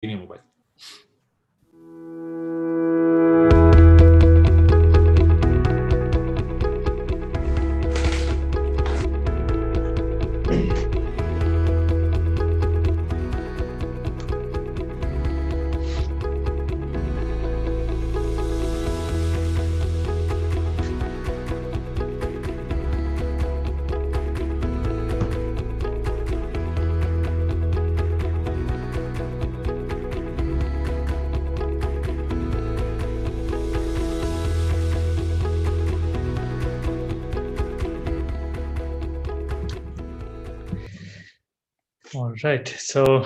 in your mobile. All right. So,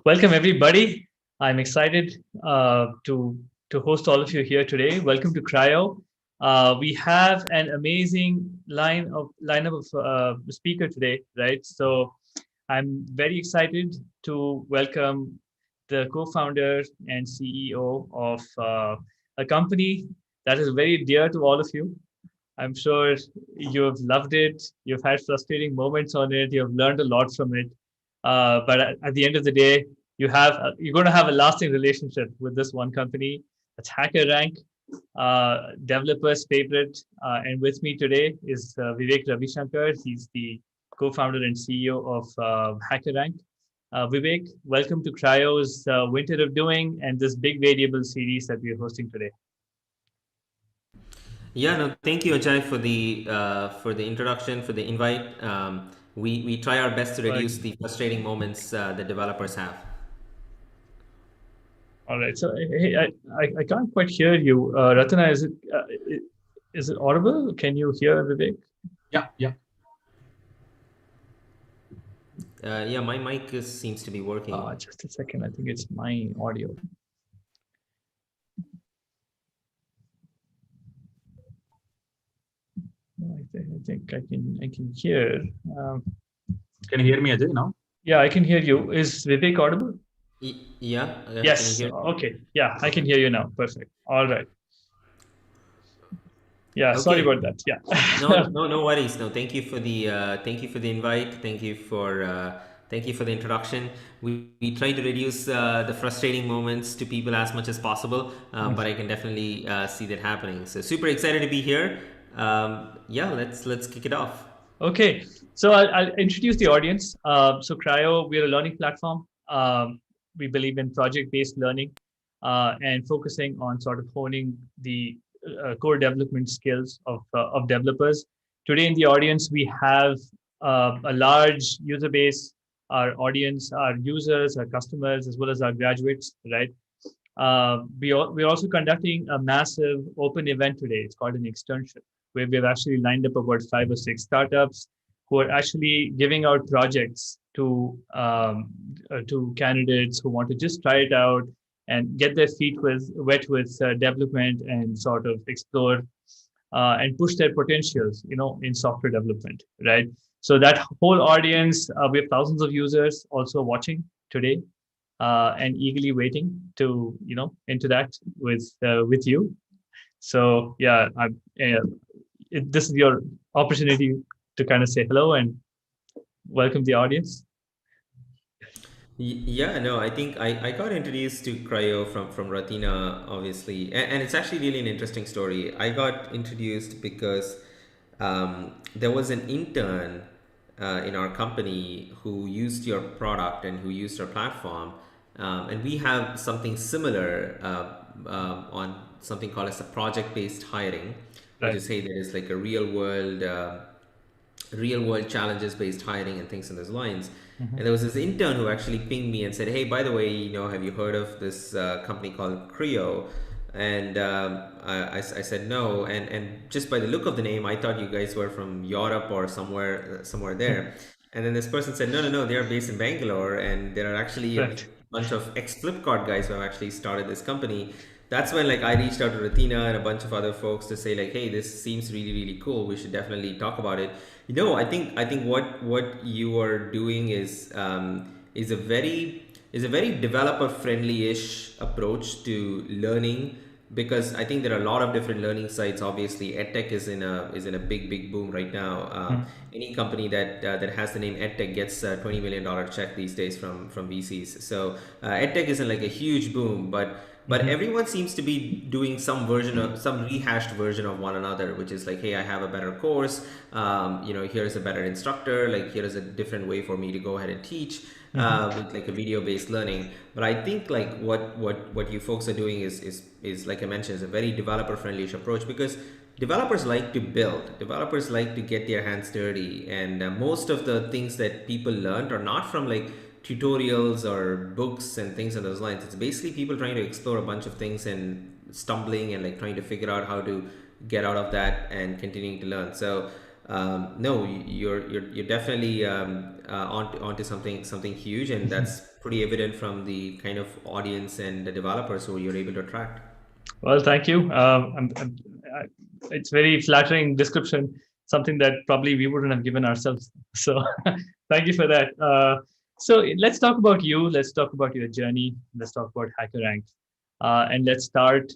welcome everybody. I'm excited to host all of you here today. Welcome to Cryo. We have an amazing lineup of speaker today, right? So, I'm very excited to welcome the co-founder and CEO of a company that is very dear to all of you. I'm sure you've loved it. You've had frustrating moments on it. You've learned a lot from it. But at the end of the day, you're going to have a lasting relationship with this one company. That's HackerRank, developers' favorite. And with me today is Vivek Ravisankar. He's the co-founder and CEO of HackerRank. Vivek, welcome to Cryo's Winter of Doing and this big variable series that we are hosting today. Yeah, no, thank you, Ajay, for the introduction, for the invite. We try our best to Right. reduce the frustrating moments that developers have. All right. So hey, I can't quite hear you. Ratana, is it audible? Can you hear Vivek? Yeah, yeah. Yeah, my mic seems to be working. Just a second. I think it's my audio. I think I can hear. Um, Can you hear me, Ajay, now? yeah, I can hear you. Is Vivek audible? Yeah, can you Yes. hear? Okay. Yeah, I Okay. can hear you now. Perfect. All right. Yeah. Sorry Okay. about that. No, Yeah. no, no worries. No, thank you for the invite. Thank you for the introduction. We try to reduce the frustrating moments to people as much as possible, but I can definitely see that happening. So super excited to be here. Yeah, let's kick it off. Okay, so I'll introduce the audience. So Cryo, we're a learning platform. We believe in project-based learning and focusing on sort of honing the core development skills of developers. Today in the audience, we have a large user base. Our audience, our users, our customers, as well as our graduates, right? We're also conducting a massive open event today. It's called an externship, where we've actually lined up about 5 or 6 startups who are actually giving out projects to candidates who want to just try it out and get their feet wet with development and sort of explore and push their potentials, in software development, right? So that whole audience, we have thousands of users also watching today and eagerly waiting to interact with you. So yeah, this is your opportunity to kind of say hello and welcome the audience. Yeah, no, I think I got introduced to cryo from Ratina, obviously, and it's actually really an interesting story. I got introduced because there was an intern in our company who used your product and who used our platform, and we have something similar on something called as a project-based hiring, which Right. is hey, there is like a real world challenges based hiring and things in those lines. Mhm. And there was this intern who actually pinged me and said, "Hey, by the way, have you heard of this company called Crio?" And I said no, and just by the look of the name, I thought you guys were from Europe or somewhere there. And then this person said, no, they are based in Bangalore, and there are actually a Right. bunch of ex Flipkart guys who have actually started this company. That's when like I reached out to Ratina and a bunch of other folks to say like, hey, this seems really cool. We should definitely talk about it. I think what you are doing is a very developer friendly ish approach to learning because I think there are a lot of different learning sites. Obviously, edtech is in a big boom right now. Any company that has the name edtech gets a $20 million check these days from VCs. So edtech isn't like a huge boom, but everyone seems to be doing some rehashed version of one another, which is like, hey, I have a better course. Here's a better instructor. Like, here is a different way for me to go ahead and teach with like a video-based learning. But I think like what you folks are doing is like I mentioned, is a very developer-friendly approach, because developers like to build. Developers like to get their hands dirty, and most of the things that people learned are not from like tutorials or books and things on those lines. It's basically people trying to explore a bunch of things and stumbling and like trying to figure out how to get out of that and continuing to learn. So no, you're definitely onto something huge, and that's pretty evident from the kind of audience and the developers who you're able to attract. Well, thank you. It's very flattering description, something that probably we wouldn't have given ourselves. So thank you for that. So let's talk about you. Let's talk about your journey. Let's talk about HackerRank. And let's start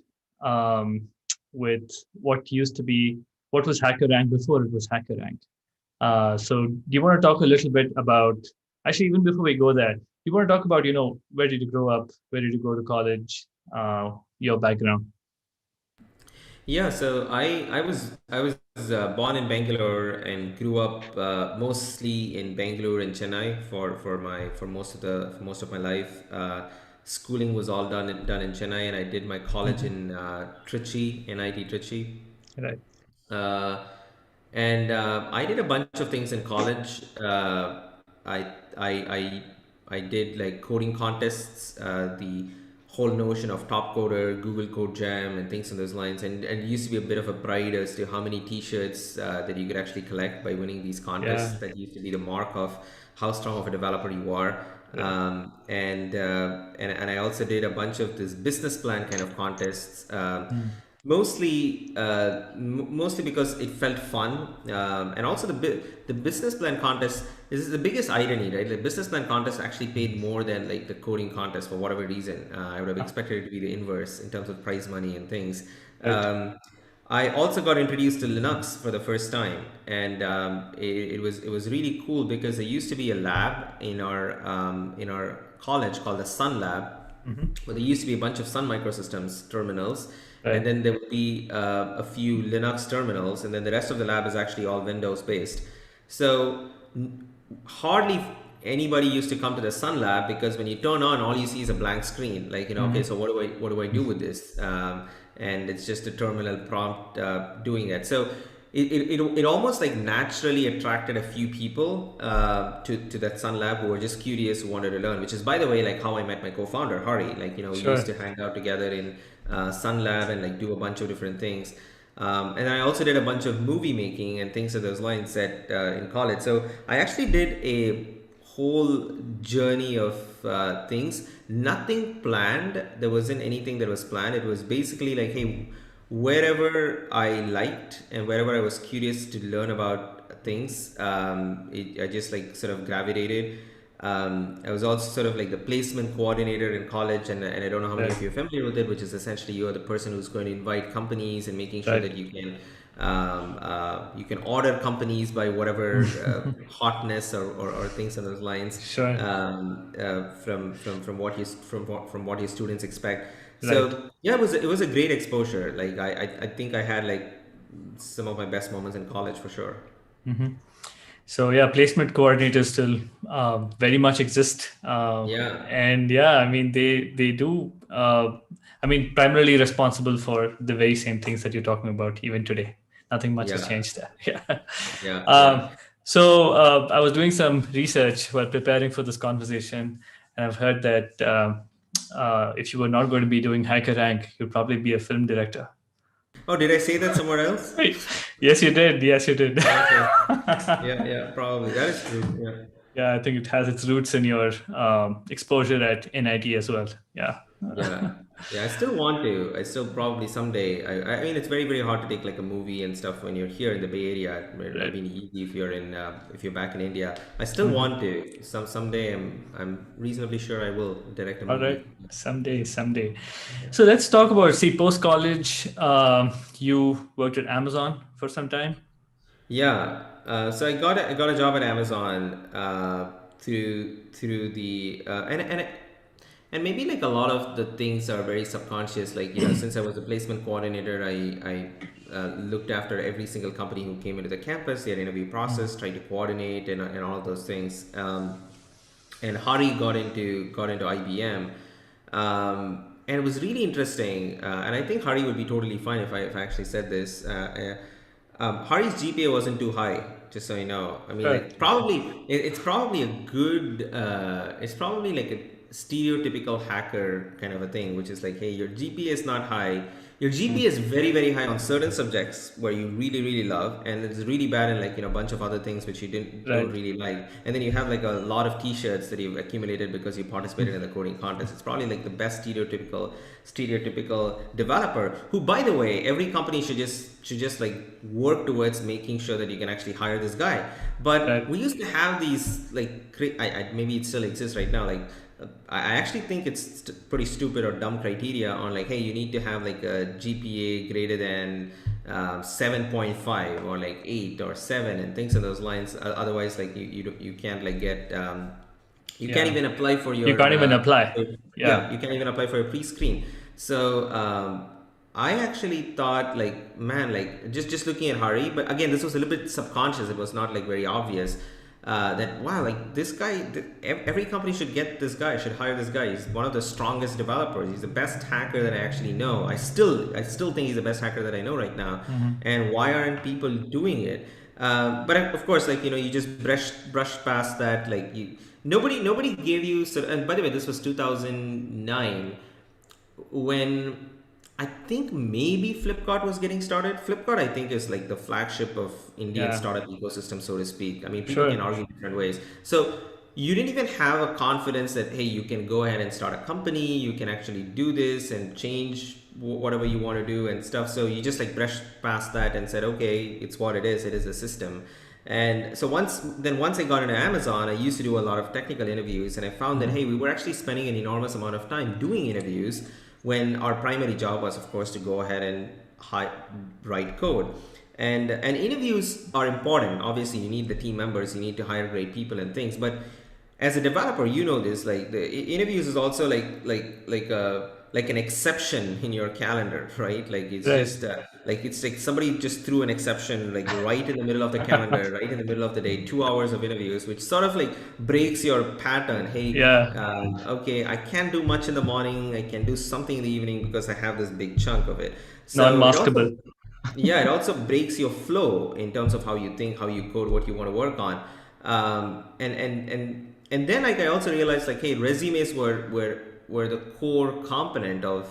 with what was HackerRank before it was HackerRank. So do you want to talk a little bit about, actually, even before we go there, you want to talk about, where did you grow up? Where did you go to college? Your background. Yeah, so I was born in Bangalore and grew up mostly in Bangalore and Chennai for most of my life. Schooling was all done in Chennai, and I did my college in Trichy, NIT Trichy. Right. Uh, and I did a bunch of things in college. I, I, I, I did like coding contests, the whole notion of Top Coder, Google Code Jam, and things on those lines. And it used to be a bit of a pride as to how many T-shirts that you could actually collect by winning these contests. Yeah. That used to be the mark of how strong of a developer you are. And I also did a bunch of this business plan kind of contests. Mostly because it felt fun, and also the business plan contest. This is the biggest irony, right? The business plan contest actually paid more than like the coding contest for whatever reason. I would have expected it to be the inverse in terms of prize money and things. Right. I also got introduced to Linux for the first time, and it was really cool because there used to be a lab in our college called the Sun Lab, where there used to be a bunch of Sun Microsystems terminals, Right. and then there would be a few Linux terminals, and then the rest of the lab is actually all Windows based. So hardly anybody used to come to the Sun Lab, because when you turn on, all you see is a blank screen. Like, okay, so what do I do with this? And it's just a terminal prompt doing that. So it almost like naturally attracted a few people to that Sun Lab who were just curious, who wanted to learn, which is, by the way, like how I met my co-founder Hari. Like, we Sure. used to hang out together in Sun Lab and like do a bunch of different things. And I also did a bunch of movie making and things of those lines in college. So I actually did a whole journey of things. Nothing planned. There wasn't anything that was planned. It was basically like, hey, wherever I liked and wherever I was curious to learn about things, I just like sort of gravitated. I was also sort of like the placement coordinator in college, and I don't know how many of you are familiar with it, which is essentially you're the person who's going to invite companies and making sure Right. that you can order companies by whatever hotness or things on those lines, Sure. from what your students expect. Right. So yeah, it was a great exposure. Like I think I had like some of my best moments in college for sure. So yeah, placement coordinators still very much exist. Yeah. And yeah, I mean they do. I mean, primarily responsible for the very same things that you're talking about even today. Nothing much has Yeah. changed there. Yeah. Yeah. So I was doing some research while preparing for this conversation, and I've heard that if you were not going to be doing HackerRank, you'd probably be a film director. Oh, did I say that somewhere else? Yes, you did. Yes, you did. Okay. Yeah, probably. That is true. Yeah. Yeah, I think it has its roots in your exposure at NIT as well. Yeah. Yeah. Yeah, I still want to. I still probably someday. I mean, it's very, very hard to take like a movie and stuff when you're here in the Bay Area. It might not Right. be easy if you're back in India. I still Mhm. want to. Someday I'm reasonably sure I will direct a All movie. right. Someday. Yeah. So let's talk about, see, post college. You worked at Amazon for some time. Yeah. So I got a job at Amazon through the and maybe like a lot of the things are very subconscious. Like since I was a placement coordinator, I looked after every single company who came into the campus, their interview process, tried to coordinate and all of those things. And Hari got into IBM, and it was really interesting. And I think Hari would be totally fine if I actually said this. Hari's GPA wasn't too high, just so you know. I mean, Right. like it's probably a good. It's probably like a stereotypical hacker kind of a thing, which is like, hey, your GPA is not high. Your GPA is very, very high on certain subjects where you really, really love, and it's really bad in like a bunch of other things which you don't Right. really like. And then you have like a lot of T-shirts that you've accumulated because you participated in the coding contest. It's probably like the best stereotypical developer. Who, by the way, every company should just like work towards making sure that you can actually hire this guy. But Right. we used to have these like maybe it still exists right now, like I actually think it's pretty stupid or dumb criteria on like, hey, you need to have like a GPA greater than 7.5 or like 8 or 7 and things in those lines. Otherwise, like you can't like get you can't Yeah. even apply for You can't even apply. yeah, Yeah. you can't even apply for a pre-screen. So I actually thought like, man, like just looking at Hari, but again, this was a little bit subconscious. It was not like very obvious that wow, like this guy, every company should get this guy, should hire this guy. He's one of the strongest developers. He's the best hacker that I actually know. I still think he's the best hacker that I know right now. Mhm. And why aren't people doing it? But of course, like you just brush past that. Like nobody gave you. And by the way, this was 2009 when I think maybe Flipkart was getting started. Flipkart, I think, is like the flagship of Indian Yeah. startup ecosystem, so to speak. I mean, people can Sure. argue different ways. So you didn't even have a confidence that, hey, you can go ahead and start a company, you can actually do this and change whatever you want to do and stuff. So you just like brushed past that and said, okay, it's what it is. It is a system. And so once I got into Amazon, I used to do a lot of technical interviews, and I found that, hey, we were actually spending an enormous amount of time doing interviews when our primary job was, of course, to go ahead and write code. And interviews are important. Obviously, you need the team members, you need to hire great people and things. But as a developer, you know this. Like the interviews is also like an exception in your calendar, right? Like it's Right. just like it's like somebody just threw an exception like right in the middle of the calendar, right in the middle of the day, 2 hours of interviews, which sort of like breaks your pattern. Hey, Yeah. okay, I can't do much in the morning. I can do something in the evening because I have this big chunk of it. So it also, Non-maskable. yeah, it also breaks your flow in terms of how you think, how you code, what you want to work on. And then like I also realized like, hey, resumes were the core component of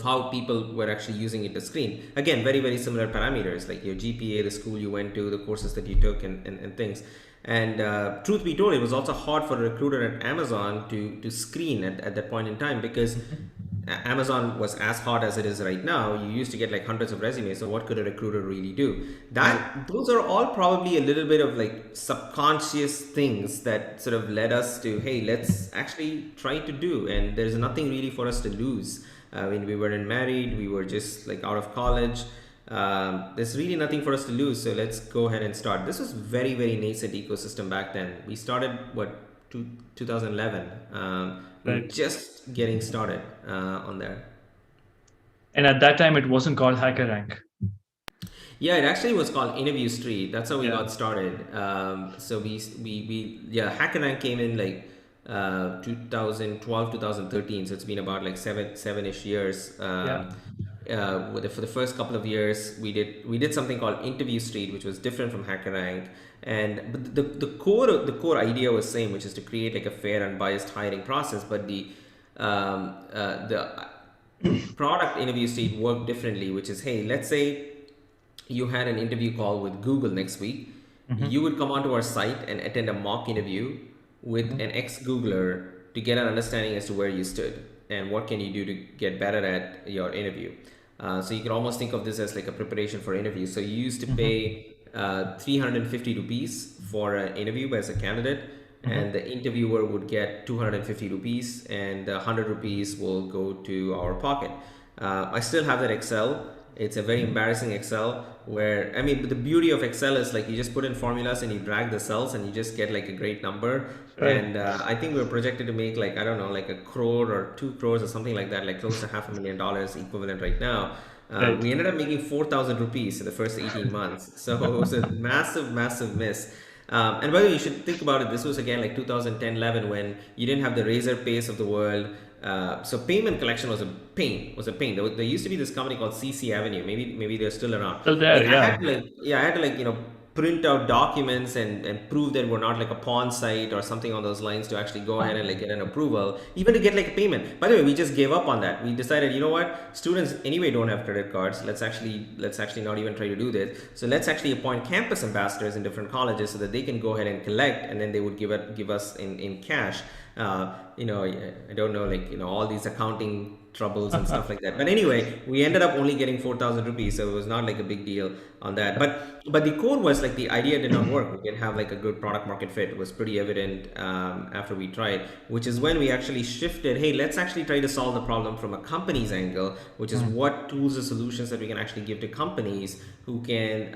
how people were actually using it to screen. Again, very, very similar parameters like your GPA, the school you went to, the courses that you took, and things. And truth be told, it was also hard for a recruiter at Amazon to screen at that point in time because Amazon was as hot as it is right now. You used to get like hundreds of resumes. So what could a recruiter really do? Right. Those are all probably a little bit of like subconscious things that sort of led us to, hey, let's actually try to do. And there's nothing really for us to lose. When we weren't married, we were just like out of college. There's really nothing for us to lose. So let's go ahead and start. This was very, very nascent ecosystem back then. We started 2011. We were Right. just getting started on there. And at that time, it wasn't called HackerRank. Yeah, it actually was called Interview Street. That's how we Yeah. got started. So yeah, HackerRank came in like 2012, 2013. So it's been about like seven-ish years. Yeah. For the first couple of years, we did something called Interview Street, which was different from HackerRank. But the core idea was same, which is to create like a fair and biased hiring process. But the product Interview Street worked differently, which is, hey, let's say you had an interview call with Google next week. Mhm. You would come onto our site and attend a mock interview with Mhm. an ex-Googler to get an understanding as to where you stood and what can you do to get better at your interview. So you can almost think of this as like a preparation for interview. So you used to Mm-hmm. pay 350 rupees for an interview as a candidate, Mm-hmm. and the interviewer would get 250 rupees, and 100 rupees will go to our pocket. I still have that Excel. It's a very embarrassing Excel where, I mean, the beauty of Excel is like you just put in formulas and you drag the cells and you just get like a great number. Right. And I think we were projected to make like, I don't know, like a crore or 2 crores or something like that, like close to $500,000 equivalent right now. Right. We ended up making 4,000 rupees in the first 18 months. So it was a massive, massive miss. And by the way, you should think about it. This was again like 2010, 11 when you didn't have the razor pace of the world. So payment collection was a pain. Was a pain. There used to be this company called CC Avenue. Maybe they're still around. Still Like there, I yeah. had to like yeah, I had to like print out documents and prove that we're not like a pawn site or something on those lines to actually go ahead and like get an approval, even to get like a payment. By the way, we just gave up on that. We decided, you know what, students anyway don't have credit cards. Let's actually not even try to do this. So let's actually appoint campus ambassadors in different colleges so that they can go ahead and collect, and then they would give us in cash. I don't know, like all these accounting troubles and stuff like that. But anyway, we ended up only getting 4,000 rupees, so it was not like a big deal on that. But the core was like the idea did not work. We didn't have like a good product market fit. It was pretty evident after we tried, which is when we actually shifted. Hey, let's actually try to solve the problem from a company's angle, which is what tools or solutions that we can actually give to companies who can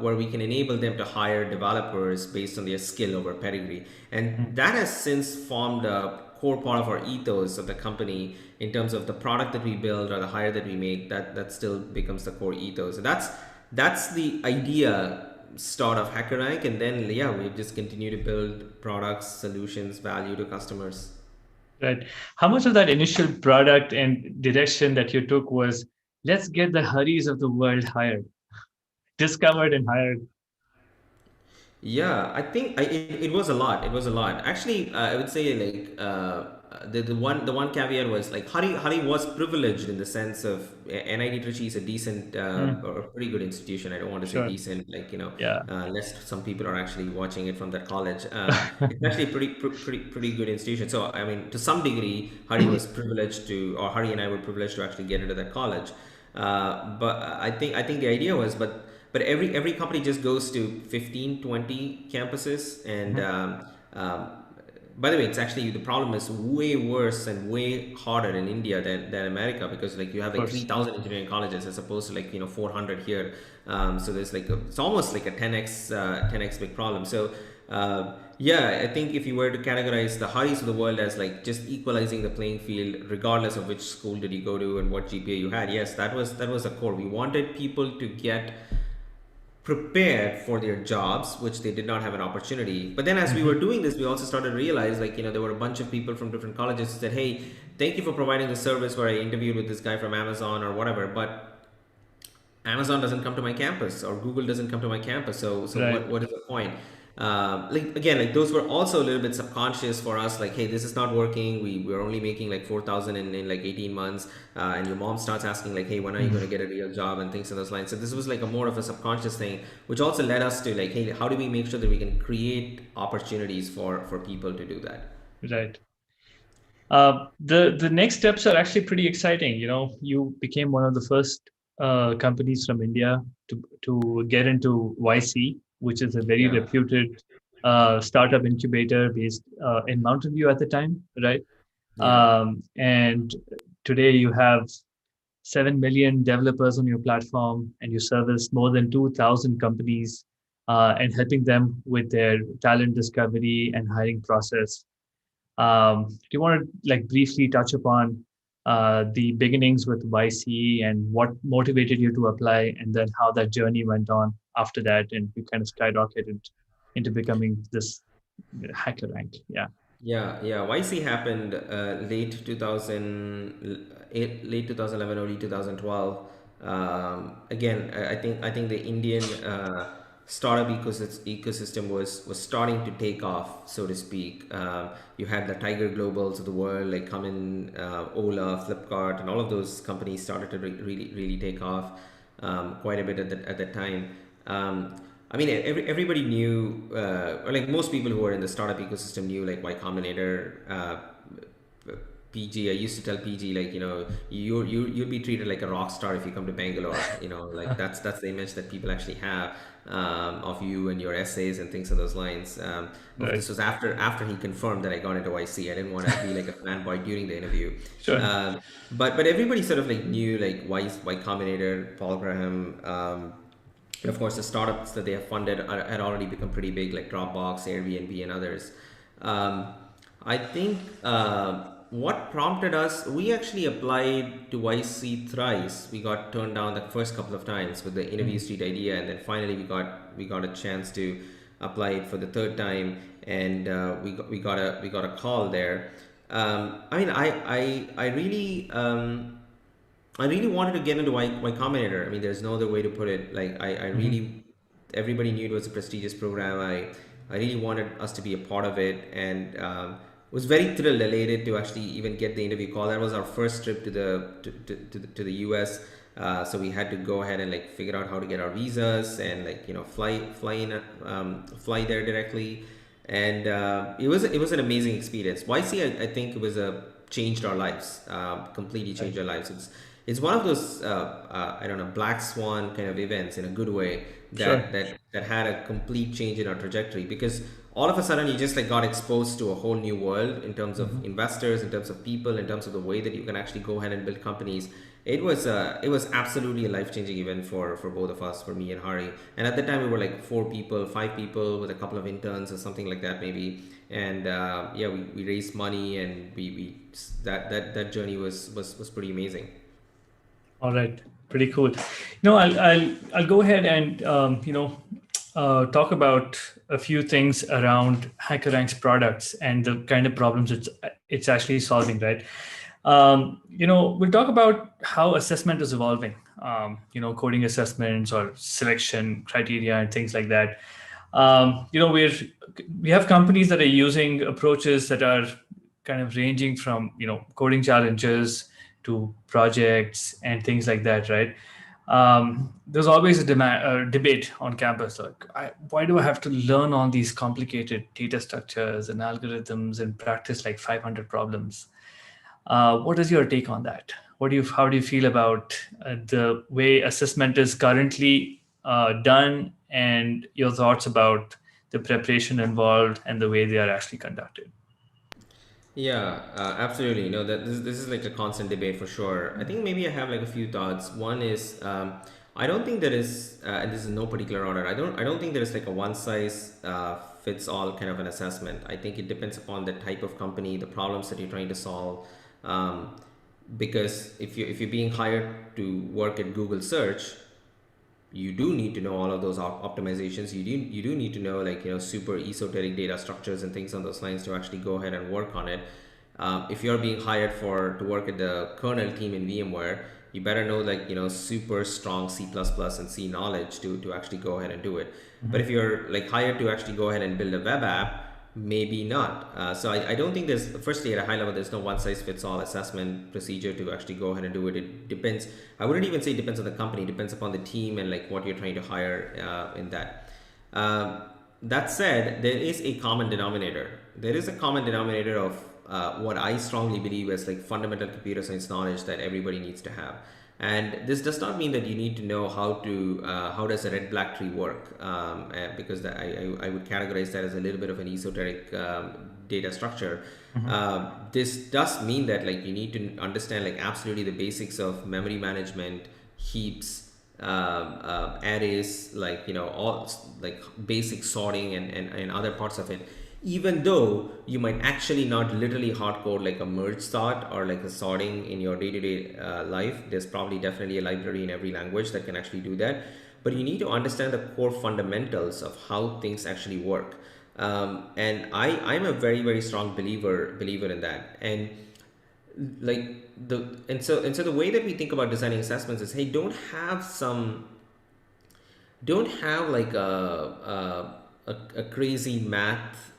where we can enable them to hire developers based on their skill over pedigree. And that has since formed a core part of our ethos of the company in terms of the product that we build or the hire that we make. That still becomes the core ethos. So that's the idea start of HackerRank, and then we've just continued to build products, solutions, value to customers. Right. How much of that initial product and direction that you took was, let's get the Haris of the world hired, discovered and hired? Yeah, I think it was a lot. It was a lot. Actually, I would say like the one caveat was like Hari was privileged in the sense of NIT Trichy is a decent Mm, or a pretty good institution. I don't want to say sure. decent, like Yeah. lest some people are actually watching it from that college. It's actually a pretty good institution. So I mean, to some degree, Hari was privileged to, or Hari and I were privileged to actually get into that college. But I think the idea was, but every company just goes to 15, 20 campuses, and Mhm. by the way, it's actually, the problem is way worse and way harder in India than America, because like you have Of like course. 3,000 engineering colleges as opposed to like 400 here. So there's like it's almost like a 10x big problem. So I think if you were to categorize the Haris of the world as like just equalizing the playing field, regardless of which school did you go to and what GPA you had, yes, that was the core. We wanted people to get prepared for their jobs, which they did not have an opportunity. But then as we were Mhm. doing this, we also started to realize, like, there were a bunch of people from different colleges who said, hey, thank you for providing the service where I interviewed with this guy from Amazon or whatever, but Amazon doesn't come to my campus or Google doesn't come to my campus. So what Right. what is the point? Like again, like those were also a little bit subconscious for us. Like, hey, this is not working. We're only making like 4,000 in like 18 months, and your mom starts asking like, hey, when are you going to get a real job and things in those lines. So this was like a more of a subconscious thing, which also led us to like, hey, how do we make sure that we can create opportunities for people to do that? Right. The next steps are actually pretty exciting. You became one of the first companies from India to get into YC, which is a very Yeah, reputed startup incubator based in Mountain View at the time, right? yeah. And today you have 7 million developers on your platform, and you service more than 2,000 companies and helping them with their talent discovery and hiring process. Do you want to like briefly touch upon the beginnings with YC and what motivated you to apply, and then how that journey went on after that, and you kind of skyrocketed into becoming this hacker rank? Yeah. Yeah. YC happened late 2008, late 2011, early 2012. Again, I think the Indian startup ecosystem was starting to take off, so to speak. You had the Tiger Globals of the world, like come in, Ola, Flipkart, and all of those companies started to really take off quite a bit at that time. I mean, everybody knew, or like most people who were in the startup ecosystem knew like Y Combinator. PG. I used to tell PG, like, you'll be treated like a rock star if you come to Bangalore. Like that's the image that people actually have of you and your essays and things of those lines. Right. This was after he confirmed that I got into YC. I didn't want to be like a fanboy during the interview. Sure. But everybody sort of like knew like Y Combinator, Paul Graham. And of course, the startups that they have funded had already become pretty big, like Dropbox, Airbnb, and others. Um, I think what prompted us, we actually applied to YC thrice. We got turned down the first couple of times with the interview street idea, and then finally we got a chance to apply it for the third time, and we got a call there. I mean, I really wanted to get into Y Combinator. I mean, there's no other way to put it. Like, I really, everybody knew it was a prestigious program. I really wanted us to be a part of it, and was very thrilled, elated to actually even get the interview call. That was our first trip to the US. So we had to go ahead and like figure out how to get our visas and like fly there directly, and it was an amazing experience. YC, I think it was changed our lives, completely changed our lives. It's one of those I don't know, black swan kind of events in a good way Sure. that had a complete change in our trajectory, because all of a sudden you just like got exposed to a whole new world in terms of investors, in terms of people, in terms of the way that you can actually go ahead and build companies. It was absolutely a life-changing event for both of us, for me and Hari. And at the time we were like 4 people, 5 people with a couple of interns or something like that maybe. And yeah, we raised money, and we that journey was pretty amazing. All right, pretty cool. I'll go ahead and talk about a few things around HackerRank's products and the kind of problems it's actually solving, right? We'll talk about how assessment is evolving. Coding assessments or selection criteria and things like that. We have companies that are using approaches that are kind of ranging from coding challenges to projects and things like that, right? There's always a debate on campus, like, why do I have to learn all these complicated data structures and algorithms and practice like 500 problems? What is your take on that? How do you feel about the way assessment is currently done, and your thoughts about the preparation involved and the way they are actually conducted? Yeah, absolutely. That this is like a constant debate for sure. I think maybe I have like a few thoughts. One is, I don't think there is, and this is no particular order. I don't think there is like a one size fits all kind of an assessment. I think it depends upon the type of company, the problems that you're trying to solve. Um, because if you're being hired to work at Google search, you do need to know all of those optimizations. You do need to know like super esoteric data structures and things on those lines to actually go ahead and work on it. If you're being hired to work at the kernel team in VMware, you better know like super strong C++ and C knowledge to actually go ahead and do it. But if you're like hired to actually go ahead and build a web app, maybe not. So I don't think there's, firstly, at a high level, there's no one size fits all assessment procedure to actually go ahead and do it. It depends. I wouldn't even say it depends on the company. It depends upon the team and like what you're trying to hire in that. That said, there is a common denominator. There is a common denominator of what I strongly believe is like fundamental computer science knowledge that everybody needs to have. And this does not mean that you need to know how does a red black tree work, because I would categorize that as a little bit of an esoteric data structure. This does mean that like you need to understand like absolutely the basics of memory management, heaps, arrays, like all like basic sorting and other parts of it. Even though you might actually not literally hard code like a merge sort or like a sorting in your day-to-day life, there's probably definitely a library in every language that can actually do that. But you need to understand the core fundamentals of how things actually work. And I'm a very, very strong believer in that. And like so the way that we think about designing assessments is, hey, don't have like a crazy math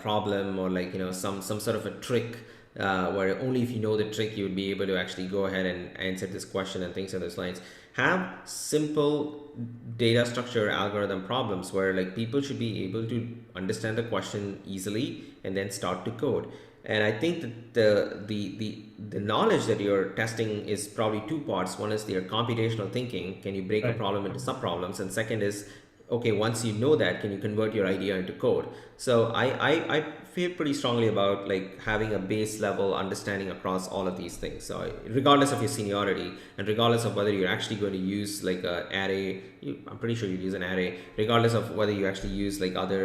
problem, or like some sort of a trick where only if you know the trick you would be able to actually go ahead and answer this question and things on those lines. Have simple data structure algorithm problems where like people should be able to understand the question easily and then start to code. And I think that the knowledge that you're testing is probably two parts. One is your computational thinking. Can you break a Right. problem into sub problems? And second is, okay, once you know that, can you convert your idea into code? So I feel pretty strongly about like having a base level understanding across all of these things. So regardless of your seniority and regardless of whether you're actually going to use like a array, I'm pretty sure you use an array, regardless of whether you actually use like other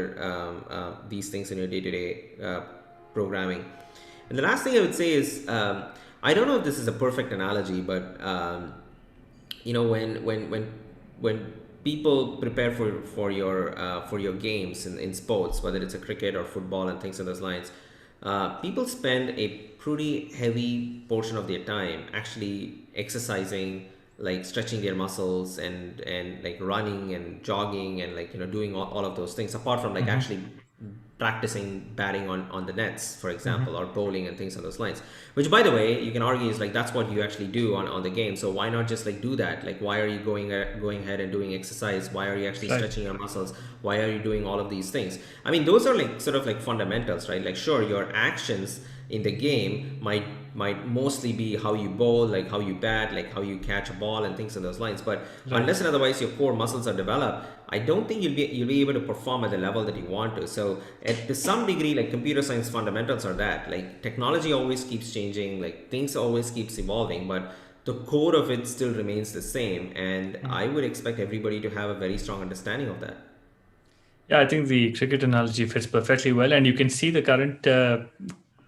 these things in your day-to-day programming. And the last thing I would say is, I don't know if this is a perfect analogy, but you know, when people prepare for your games in sports, whether it's a cricket or football and things of those lines, people spend a pretty heavy portion of their time actually exercising, like stretching their muscles and like running and jogging and like, you know, doing all of those things apart from like Mm-hmm. actually practicing batting on the nets, for Mm-hmm. example, or bowling and things on those lines. Which, by the way, you can argue is like that's what you actually do on the game. So why not just like do that? Like, why are you going ahead and doing exercise? Why are you actually Right. stretching your muscles? Why are you doing all of these things? I mean, those are like sort of like fundamentals, right? Like, sure, your actions in the game might mostly be how you bowl, like how you bat, like how you catch a ball and things in those lines. But Right. unless and otherwise your core muscles are developed, I don't think you'll be able to perform at the level that you want to. So to some degree, like computer science fundamentals are that. Like technology always keeps changing, like things always keeps evolving, but the core of it still remains the same. And Mm. I would expect everybody to have a very strong understanding of that. Yeah, I think the cricket analogy fits perfectly well, and you can see the current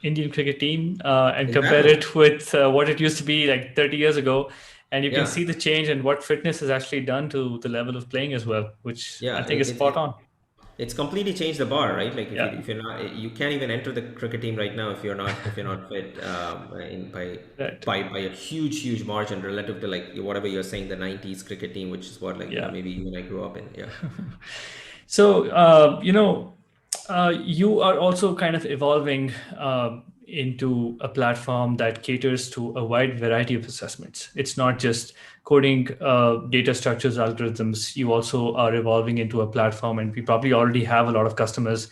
Indian cricket team and compare Exactly. it with what it used to be like 30 years ago, and you can Yeah. see the change and what fitness has actually done to the level of playing as well, which I Yeah. think is spot on. It's completely changed the bar, right? Like Yeah, if you're not, you can't even enter the cricket team right now if you're not fit right. by a huge margin relative to like whatever you're saying, the '90s cricket team, which is what, like, you know, Yeah. maybe you and I grew up in. Yeah. So, you are also kind of evolving into a platform that caters to a wide variety of assessments. It's not just coding data structures, algorithms. You also are evolving into a platform, and we probably already have a lot of customers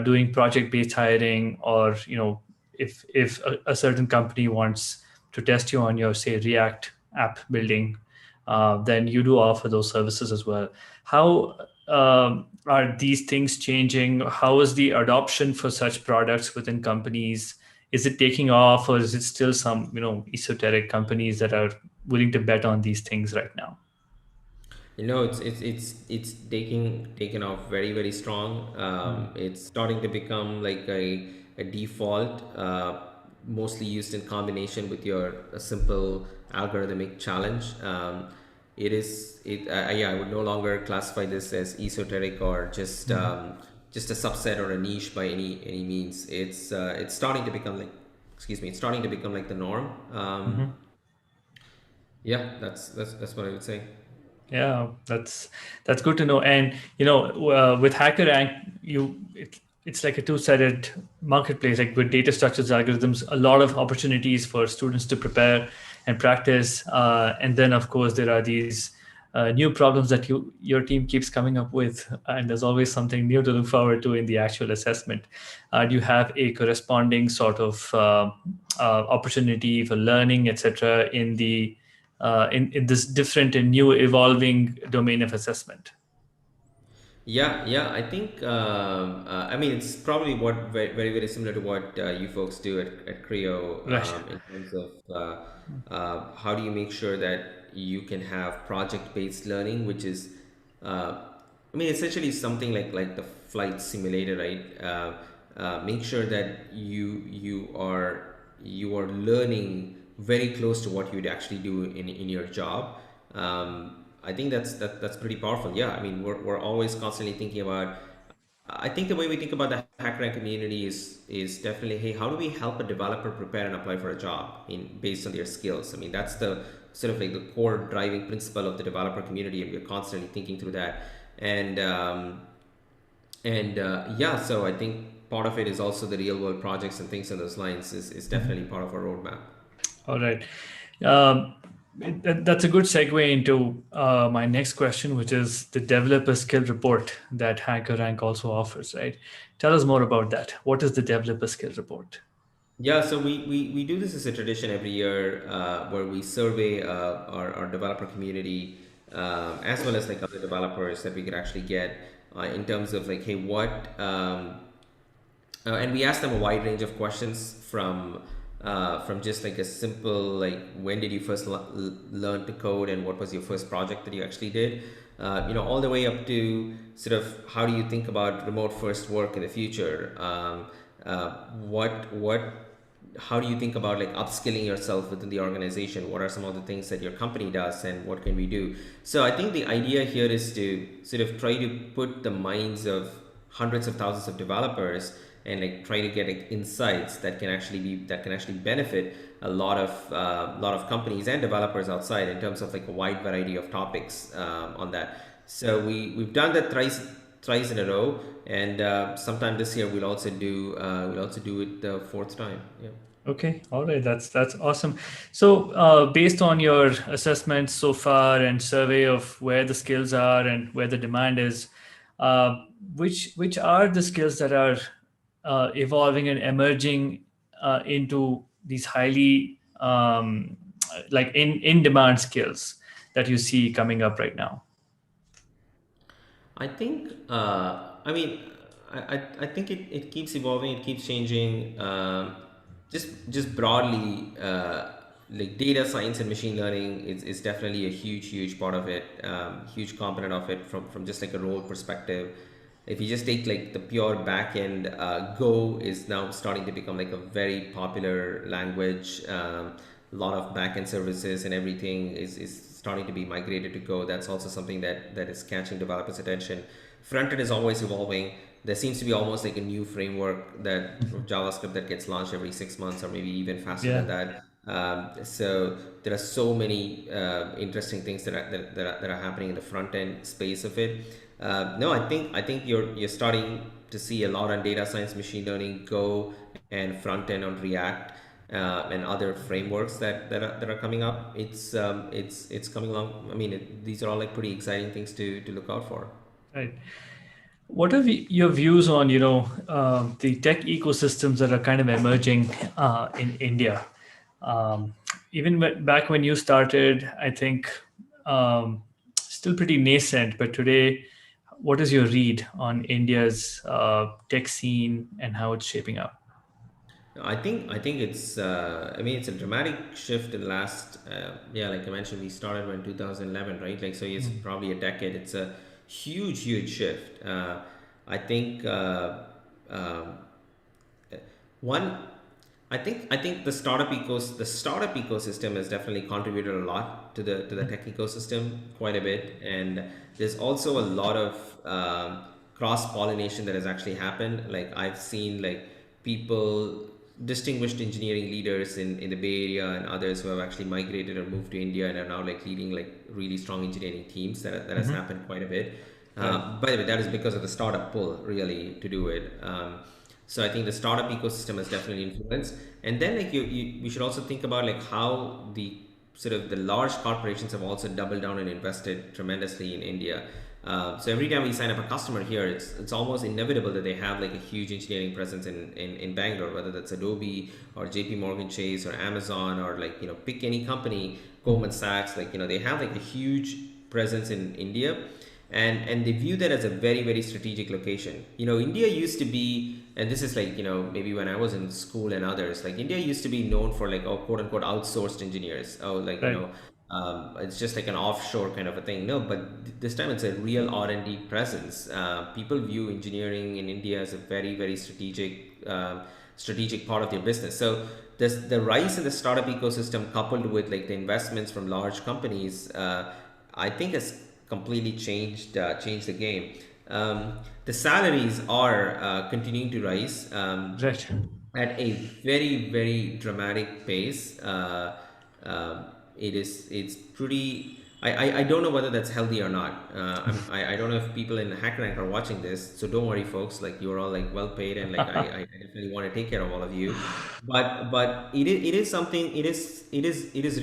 doing project-based hiring, or if a certain company wants to test you on your, say, React app building, then you do offer those services as well. How are these things changing? How is the adoption for such products within companies? Is it taking off, or is it still some esoteric companies that are willing to bet on these things right now? You know, it's taken off very strong. Mm. It's starting to become like a default, mostly used in combination with your a simple algorithmic challenge. It is it Yeah, I would no longer classify this as esoteric or Mhm. just a subset or a niche by any means. It's starting to become like, excuse me, it's starting to become like the norm. Mhm. Yeah, that's what I would say. Yeah, that's good to know. And with HackerRank, it's like a two-sided marketplace. Like with data structures, algorithms, a lot of opportunities for students to prepare and practice. And then, of course, there are these new problems that your team keeps coming up with, and there's always something new to look forward to in the actual assessment. Do you have a corresponding sort of opportunity for learning, etc., in this different and new evolving domain of assessment? Yeah. I think, I mean, it's probably what very similar to what you folks do at Crio, Right. in terms of how do you make sure that you can have project-based learning, which is, I mean, essentially something like the flight simulator, right? Make sure that you are learning very close to what you'd actually do in your job. I think that's pretty powerful. Yeah, I mean, we're always constantly thinking about. I think the way we think about the HackRank community is definitely, hey, how do we help a developer prepare and apply for a job? I mean, based on their skills. I mean, that's the sort of like the core driving principle of the developer community, and we're constantly thinking through that. And yeah, so I think part of it is also the real world projects and things on those lines is definitely part of our roadmap. All right. Um, that's a good segue into my next question, which is the developer skill report that HackerRank also offers, right? Tell us more about that. What is the developer skill report? Yeah, so we do this as a tradition every year where we survey our developer community as well as like other developers that we could actually get in terms of like, hey, and we ask them a wide range of questions from just like a simple like when did you first learn to code and what was your first project that you actually did, all the way up to sort of how do you think about remote first work in the future, what how do you think about like upskilling yourself within the organization, what are some of the things that your company does and what can we do. So I think the idea here is to sort of try to put the minds of hundreds of thousands of developers and like try to get like, insights that can actually benefit a lot of companies and developers outside in terms of like a wide variety of topics on that. So we've done that thrice in a row, and sometime this year we'll also do it the fourth time. Yeah. Okay, all right, that's awesome. So, based on your assessments so far and survey of where the skills are and where the demand is, uh, which are the skills that are evolving and emerging into these highly like in demand skills that you see coming up right now? I think, I think it keeps evolving, it keeps changing. Just broadly, like data science and machine learning is definitely a huge part of it, huge component of it from just like a role perspective. If you just take like the pure backend, Go is now starting to become like a very popular language. A lot of backend services and everything is starting to be migrated to Go. That's also something that is catching developers' attention. Frontend is always evolving. There seems to be almost like a new framework that of JavaScript that gets launched every 6 months or maybe even faster Yeah. than that. So there are so many interesting things that are happening in the front end space of it. No, I think you're starting to see a lot on data science, machine learning, Go, and front end on React, and other frameworks that are coming up. It's coming along. I mean, these are all like pretty exciting things to look out for. Right. What are your views on, the tech ecosystems that are kind of emerging in India? Um, Even back when you started, I think still pretty nascent, but today, what is your read on India's tech scene and how it's shaping up? I think it's I mean it's a dramatic shift in the last yeah, like I mentioned, we started in 2011, right? Like, so it's probably a decade. It's a huge shift. I think um, one, I think the startup ecosystem has definitely contributed a lot to the tech ecosystem quite a bit, and there's also a lot of cross pollination that has actually happened. Like I've seen like people, distinguished engineering leaders in the Bay Area and others who have actually migrated or moved to India and are now like leading like really strong engineering teams. That has happened quite a bit. Right. By the way, that is because of the startup pull really to do it. So I think the startup ecosystem has definitely influenced. And then like we should also think about like how the sort of the large corporations have also doubled down and invested tremendously in India. So every time we sign up a customer here, it's almost inevitable that they have like a huge engineering presence in Bangalore, whether that's Adobe or JP Morgan Chase or Amazon or like, pick any company, Goldman Sachs, like, they have like a huge presence in India, and they view that as a very strategic location. India used to be, and this is like, maybe when I was in school and others, like India used to be known for like, oh, quote unquote outsourced engineers, oh, like, Right. it's just like an offshore kind of a thing. No, but this time it's a real R&D presence. People view engineering in India as a very strategic part of their business. So the rise in the startup ecosystem coupled with like the investments from large companies, I think has completely changed the game. The salaries are continuing to rise. Right. At a very dramatic pace. It's pretty. I don't know whether that's healthy or not. I don't know if people in HackerRank are watching this, so don't worry, folks. Like, you're all like well paid, and like I definitely want to take care of all of you. But it is something. It is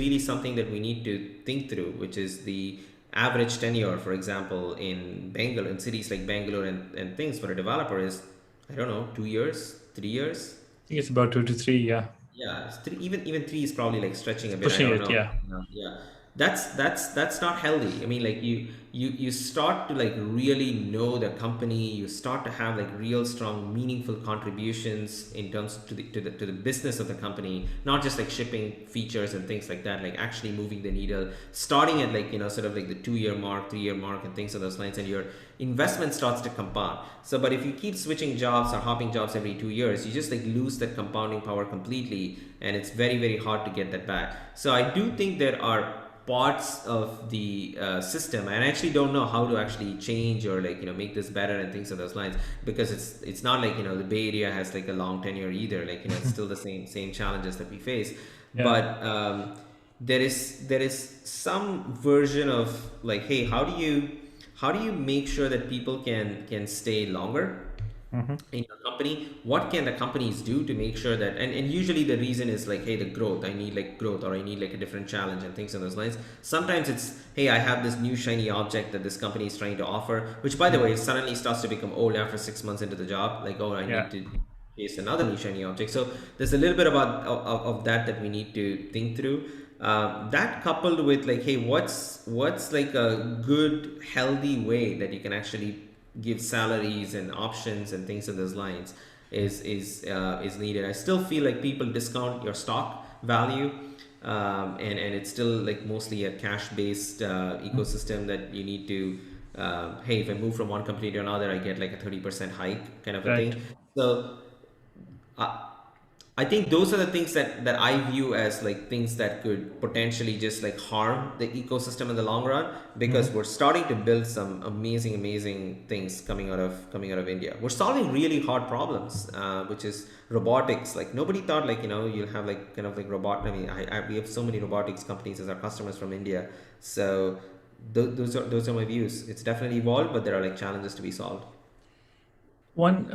really something that we need to think through, which is the average tenure, for example, in Bangalore, in cities like Bangalore and things for a developer is, I don't know, 2 years, 3 years. think it's about 2 to 3. Yeah, Yeah, it's three, even three is probably like stretching a bit. I pushing don't it. know. Yeah, Yeah, that's not healthy. I mean, like you start to like really know the company. You start to have like real strong, meaningful contributions in terms to the business of the company. Not just like shipping features and things like that. Like actually moving the needle. Starting at like sort of like the 2 year mark, 3 year mark, and things of those lines, and your investment starts to compound. So, but if you keep switching jobs or hopping jobs every 2 years, you just like lose that compounding power completely, and it's very very hard to get that back. So, I do think there are parts of the system, and I actually don't know how to actually change or like make this better and things of those lines, because it's not like the Bay Area has like a long tenure either. Like it's still the same challenges that we face, yeah. but there is some version of like, hey, how do you make sure that people can stay longer Hmm. in your company? What can the companies do to make sure that, and usually the reason is like, hey, the growth, I need like growth, or I need like a different challenge and things on those lines. Sometimes it's, hey, I have this new shiny object that this company is trying to offer, which by the way suddenly starts to become old after 6 months into the job, like, oh, I Yeah. need to chase another new shiny object. So there's a little bit about of that we need to think through. That coupled with like, hey, what's like a good healthy way that you can actually give salaries and options and things of those lines is needed. I still feel like people discount your stock value, and it's still like mostly a cash based ecosystem that you need to. Hey, if I move from one company to another, I get like a 30% hike kind of a Right. thing. So uh, I think those are the things that I view as like things that could potentially just like harm the ecosystem in the long run, because Hmm. we're starting to build some amazing things coming out of India. We're solving really hard problems, which is robotics. Like nobody thought like you'll have like kind of like robot. I mean, we have so many robotics companies as our customers from India. So those are my views. It's definitely evolved, but there are like challenges to be solved. One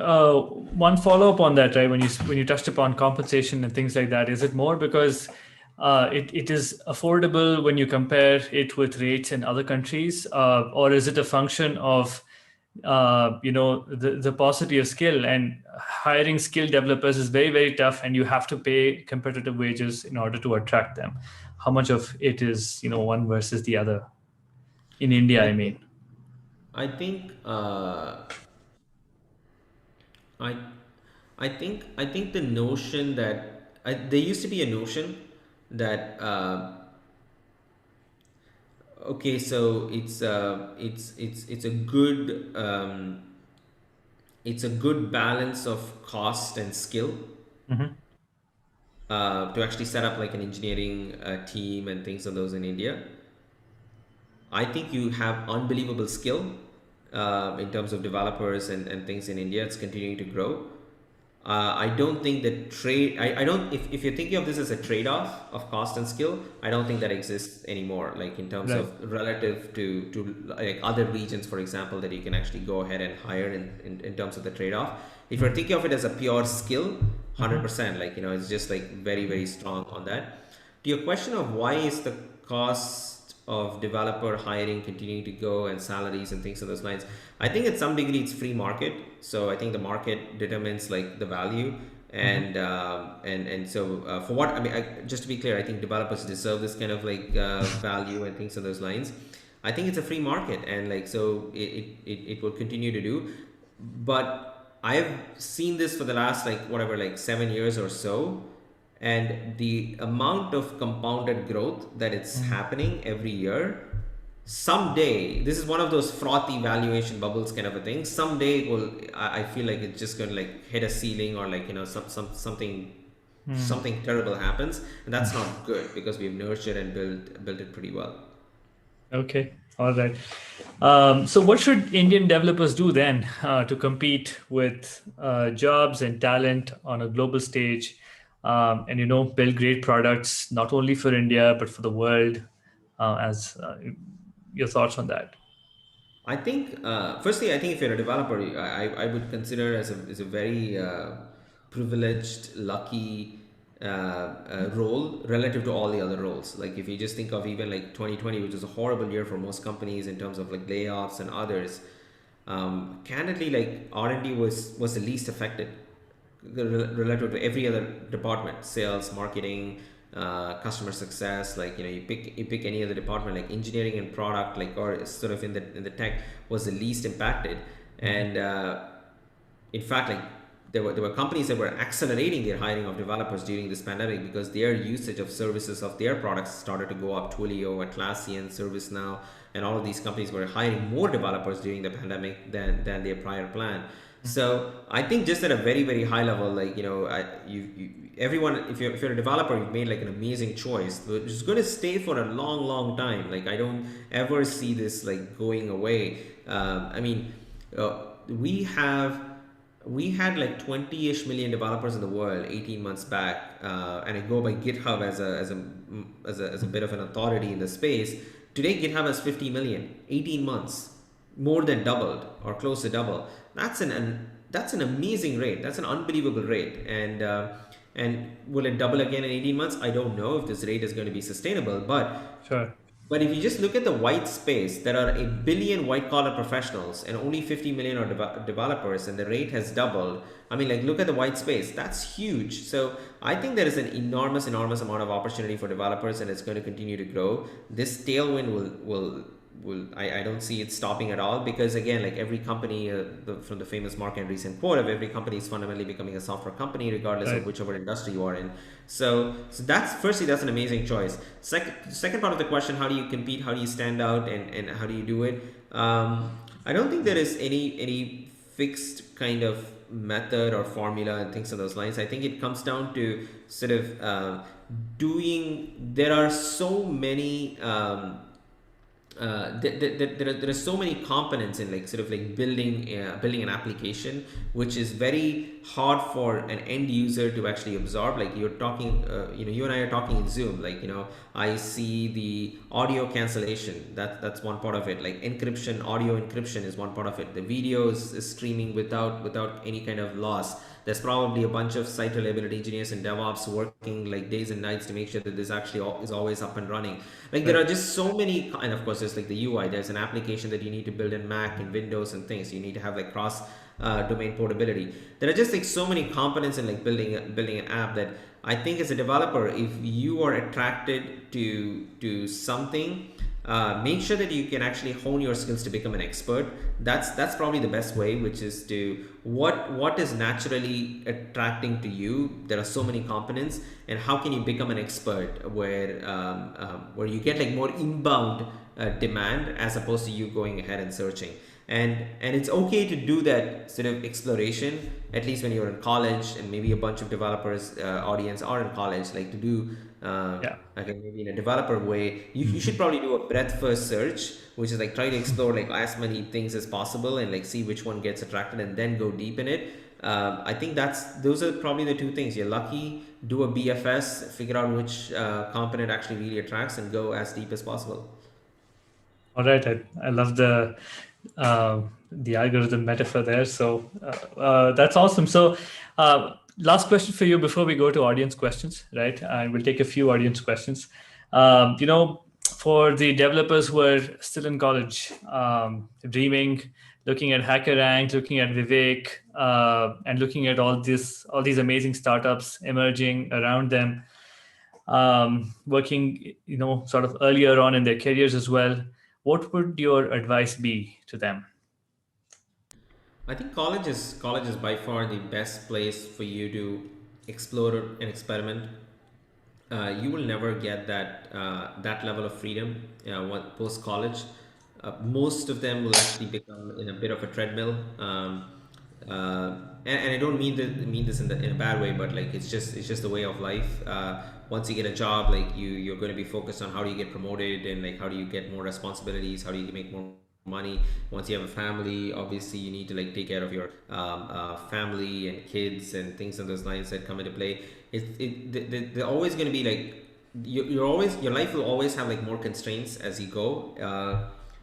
follow up on that, right? When you touched upon compensation and things like that, is it more because it is affordable when you compare it with rates in other countries, or is it a function of the paucity of skill, and hiring skilled developers is very very tough, and you have to pay competitive wages in order to attract them? How much of it is one versus the other in India, I I think mean? I I think the notion that there used to be a notion that okay, so it's a good balance of cost and skill Hmm. to actually set up like an engineering team and things of those in India. I think you have unbelievable skill in terms of developers and things in India. It's continuing to grow. I don't think that trade. I don't. If you're thinking of this as a trade-off of cost and skill, I don't think that exists anymore. Like in terms Right. of relative to like other regions, for example, that you can actually go ahead and hire in terms of the trade-off. If you're thinking of it as a pure skill, Hmm. 100%. Like it's just like very very strong on that. To your question of why is the cost of developer hiring continuing to go, and salaries and things of those lines, I think at some degree it's free market. So I think the market determines like the value, Hmm. and so for what I mean, just to be clear, I think developers deserve this kind of like value and things of those lines. I think it's a free market, and like so it will continue to do. But I've seen this for the last like whatever like 7 years or so, and the amount of compounded growth that it's happening every year, someday this is one of those frothy valuation bubbles kind of a thing. Someday it will, I feel like it's just going to like hit a ceiling, or like something terrible happens, and that's not good because we've nurtured and built it pretty well. Okay, all right. So, what should Indian developers do then to compete with jobs and talent on a global stage, and build great products not only for India but for the world? As Your thoughts on that? I think, firstly, I think if you're a developer, I would consider it as a very privileged, lucky role relative to all the other roles. Like if you just think of even like 2020, which was a horrible year for most companies in terms of like layoffs and others, candidly, like R&D was the least affected relative to every other department: sales, marketing, customer success. Like, you pick any other department, like engineering and product, like, or sort of in the tech, was the least impacted. And in fact, like, there were companies that were accelerating their hiring of developers during this pandemic because their usage of services of their products started to go up. Twilio, Atlassian, ServiceNow, and all of these companies were hiring more developers during the pandemic than their prior plan. So I think just at a very, very high level, like, everyone, if you're a developer, you've made like an amazing choice, which is going to stay for a long, long time. Like, I don't ever see this like going away. I mean, we had like 20-ish million developers in the world 18 months back, and I go by GitHub as a bit of an authority in the space. Today, GitHub has 50 million. 18 months, more than doubled or close to double. That's an amazing rate. That's an unbelievable rate. And will it double again in 18 months? I don't know if this rate is going to be sustainable, but Sure. but if you just look at the white space, there are a billion white collar professionals and only 50 million are developers, and the rate has doubled. I mean, like, look at the white space. That's huge. So I think there is an enormous amount of opportunity for developers, and it's going to continue to grow. This tailwind I don't see it stopping at all, because again, like every company, from the famous Mark Andreessen quote of every company is fundamentally becoming a software company regardless of whichever industry you are in. So that's an amazing choice. Second part of the question: how do you compete? How do you stand out? And how do you do it? I don't think there is any fixed kind of method or formula and things on those lines. I think it comes down to sort of there are so many. There are so many components in, like, sort of like building an application, which is very hard for an end user to actually absorb. Like, you're talking, you and I are talking in Zoom. Like, I see the audio cancellation. That's one part of it. Like, encryption, audio encryption is one part of it. The video is streaming without any kind of loss. There's probably a bunch of site reliability engineers and DevOps working like days and nights to make sure that this actually is always up and running. Like, there are just so many, and of course there's like the UI. There's an application that you need to build in Mac and Windows and things. You need to have like cross domain portability. There are just like so many components in like building an app that I think, as a developer, if you are attracted to something, make sure that you can actually hone your skills to become an expert. That's probably the best way, which is to what is naturally attracting to you. There are so many components, and how can you become an expert where you get like more inbound demand as opposed to you going ahead and searching. And it's okay to do that sort of exploration, at least when you're in college, and maybe a bunch of developers audience are in college, like to do like maybe in a developer way. You should probably do a breadth first search, which is like try to explore like as many things as possible and like see which one gets attracted and then go deep in it. I think those are probably the two things. You're lucky, do a BFS, figure out which component actually really attracts, and go as deep as possible. All right, I love the algorithm metaphor there. So that's awesome. So last question for you before we go to audience questions, right? And we'll take a few audience questions. For the developers who are still in college, dreaming, looking at HackerRank, looking at Vivek, and looking at all these amazing startups emerging around them, working, sort of earlier on in their careers as well, what would your advice be to them? I think college is by far the best place for you to explore and experiment. You will never get that level of freedom post college. Most of them will actually become in a bit of a treadmill. And I don't mean this in a bad way, but like it's just the way of life. Once you get a job, like you're going to be focused on how do you get promoted, and like how do you get more responsibilities, how do you make more money. Once you have a family, obviously you need to like take care of your family and kids and things on those lines that come into play. They're always going to be like your life will always have like more constraints as you go.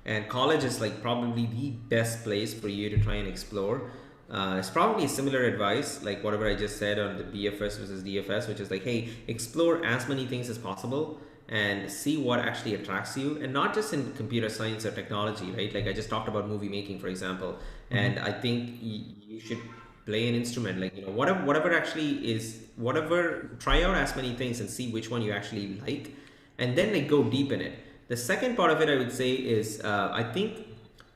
And college is like probably the best place for you to try and explore. It's probably similar advice, like whatever I just said on the BFS versus DFS, which is like, hey, explore as many things as possible and see what actually attracts you, and not just in computer science or technology, right? Like I just talked about movie making, for example, and I think you should play an instrument, like whatever actually is, whatever, try out as many things and see which one you actually like, and then like go deep in it. The second part of it, I would say, is I think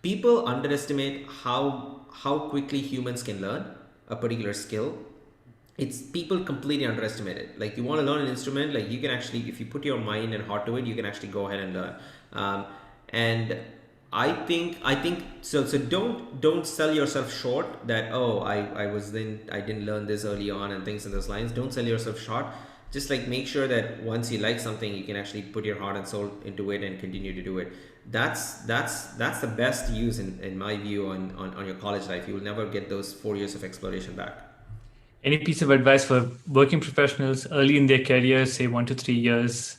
people underestimate how quickly humans can learn a particular skill. It's people completely underestimate it. Like, you want to learn an instrument, like you can actually, if you put your mind and heart to it, you can actually go ahead and learn. And I think so. So don't sell yourself short that, oh, I didn't learn this early on and things in those lines. Don't sell yourself short. Just like make sure that once you like something, you can actually put your heart and soul into it and continue to do it. That's the best use in my view on your college life. You will never get those 4 years of exploration back. Any piece of advice for working professionals early in their career, say 1 to 3 years,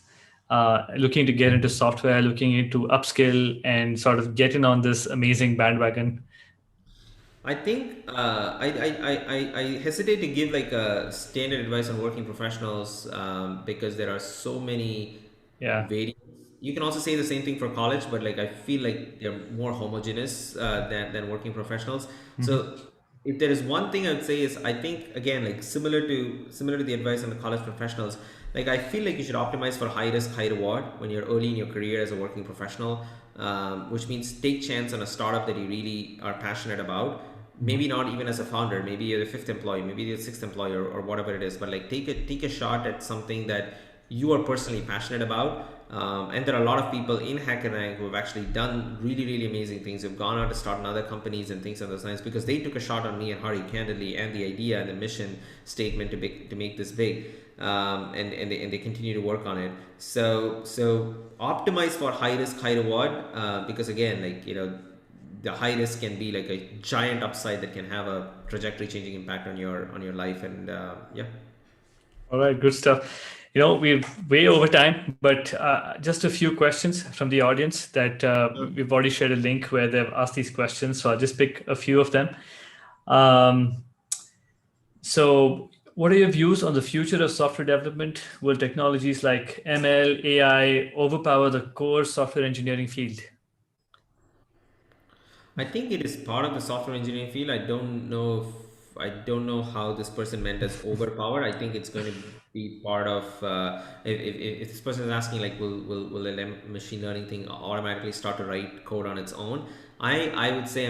looking to get into software, looking into upskill and sort of get in on this amazing bandwagon? I think I hesitate to give like a standard advice on working professionals, because there are so many Yeah. variants. You can also say the same thing for college, but like I feel like they're more homogeneous than working professionals. So if there is one thing I would say is, I think again, like similar to the advice on the college professionals, like I feel like you should optimize for high risk, high reward when you're early in your career as a working professional, which means take chance on a startup that you really are passionate about. Maybe not even as a founder, maybe you're the fifth employee, maybe you're the sixth employee, or whatever it is, but like take a shot at something that you are personally passionate about. And there are a lot of people in HackerRank who have actually done really, really amazing things. Who've gone out to start other companies and things of those lines because they took a shot on me and Hari candidly, and the idea and the mission statement to make this big. And they continue to work on it. So optimize for high risk, high reward, because again, like the high risk can be like a giant upside that can have a trajectory changing impact on your life. And yeah. All right, good stuff. We're way over time, but just a few questions from the audience that we've already shared a link where they've asked these questions. So I'll just pick a few of them. So what are your views on the future of software development? Will technologies like ML, AI overpower the core software engineering field? I think it is part of the software engineering field. I don't know how this person meant as overpower. I think it's going to be part of, if this person is asking like, will a machine learning thing automatically start to write code on its own? I would say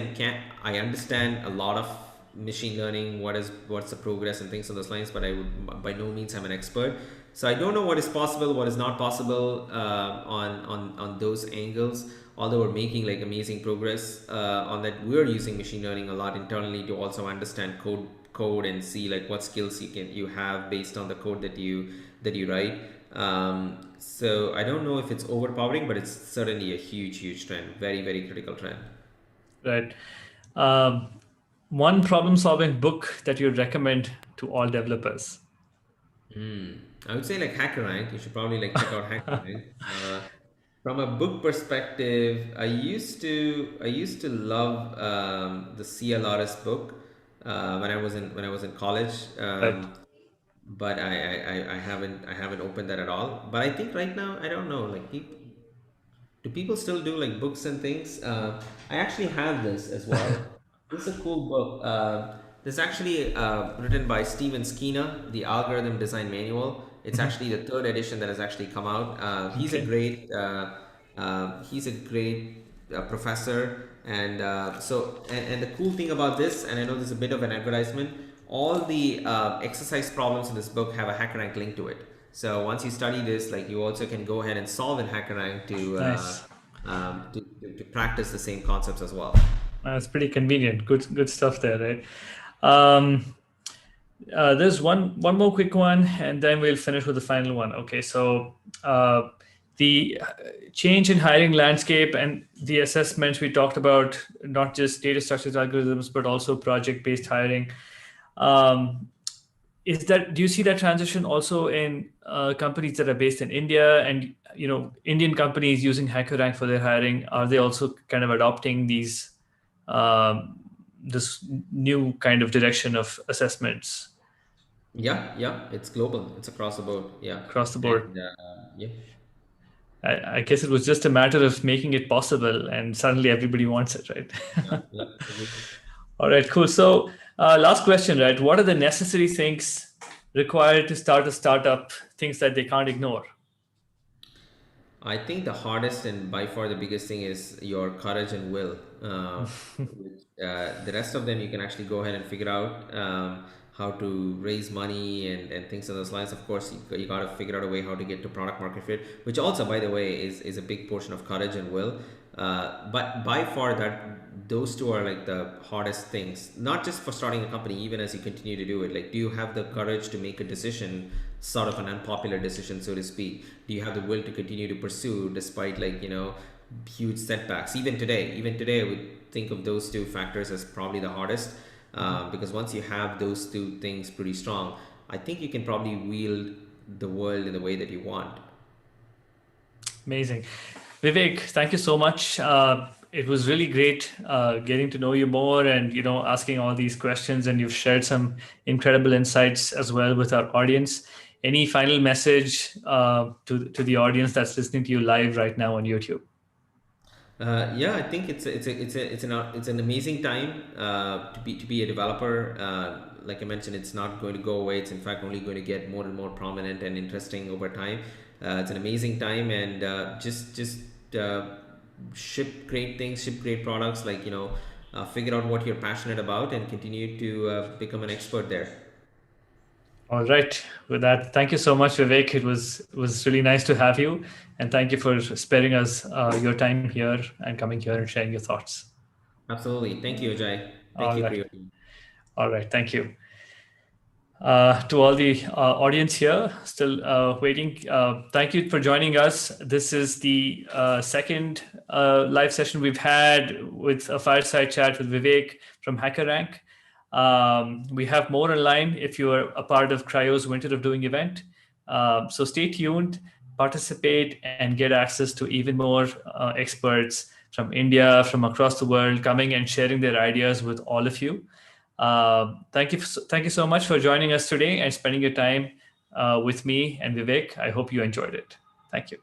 I understand a lot of machine learning, what's the progress and things on those lines, but I would by no means I'm an expert. So I don't know what is possible, what is not possible, on those angles. Although we're making like amazing progress on that, we're using machine learning a lot internally to also understand code and see like what skills you have based on the code that you write. So I don't know if it's overpowering, but it's certainly a huge trend, very, very critical trend. Right. One problem-solving book that you recommend to all developers? I would say like HackerRank. You should probably like check out HackerRank. From a book perspective, I used to love the CLRS book when I was in college. Right. But I haven't opened that at all. But I think right now I don't know, like do people still do like books and things? I actually have this as well. This is a cool book. This is actually written by Steven Skinner, the Algorithm Design Manual. It's actually the third edition that has actually come out. He's a Okay. great professor, and and the cool thing about this, and I know this is a bit of an advertisement, all the exercise problems in this book have a HackerRank link to it. So once you study this, like you also can go ahead and solve in HackerRank Nice. to practice the same concepts as well. That's pretty convenient. Good stuff there, right? Um, there's one more quick one, and then we'll finish with the final one. Okay, so the change in hiring landscape and the assessments we talked about, not just data structures algorithms, but also project-based hiring. Um, do you see that transition also in companies that are based in India, and Indian companies using HackerRank for their hiring? Are they also kind of adopting this new kind of direction of assessments Yeah, it's global. It's across the board. Yeah, across the board? and yeah. I guess it was just a matter of making it possible, and suddenly everybody wants it, right? Yeah, agree. All right, cool. So Last question, right? What are the necessary things required to start a startup? Things that they can't ignore. I think the hardest and by far the biggest thing is your courage and will. The rest of them you can actually go ahead and figure out how to raise money and things of those lines. Of course, you got to figure out a way how to get to product market fit, which also, by the way, is a big portion of courage and will. But by far, those two are like the hardest things, not just for starting a company, even as you continue to do it. Like, do you have the courage to make a decision, sort of an unpopular decision, so to speak? Do you have the will to continue to pursue despite, like, huge setbacks? Even today, I would think of those two factors as probably the hardest, because once you have those two things pretty strong, I think you can probably wield the world in the way that you want. Amazing. Vivek, thank you so much. It was really great getting to know you more and asking all these questions, and you've shared some incredible insights as well with our audience. Any final message to the audience that's listening to you live right now on YouTube? Yeah, I think it's an amazing time to be a developer. Like I mentioned, it's not going to go away. It's in fact only going to get more and more prominent and interesting over time. It's an amazing time, and just ship great things, ship great products. Like, figure out what you're passionate about and continue to become an expert there. All right. With that, thank you so much, Vivek. It was really nice to have you, and thank you for sparing us your time here and coming here and sharing your thoughts. Absolutely. Thank you, Ajay. Thank All you, right. Crio. All right. Thank you. To all the audience here still waiting, thank you for joining us. This is the second live session we've had with a fireside chat with Vivek from HackerRank. We have more online if you are a part of Cryo's Winter of Doing event. So stay tuned, participate, and get access to even more experts from India, from across the world, coming and sharing their ideas with all of you. Thank you so much for joining us today and spending your time with me and Vivek. I hope you enjoyed it. Thank you.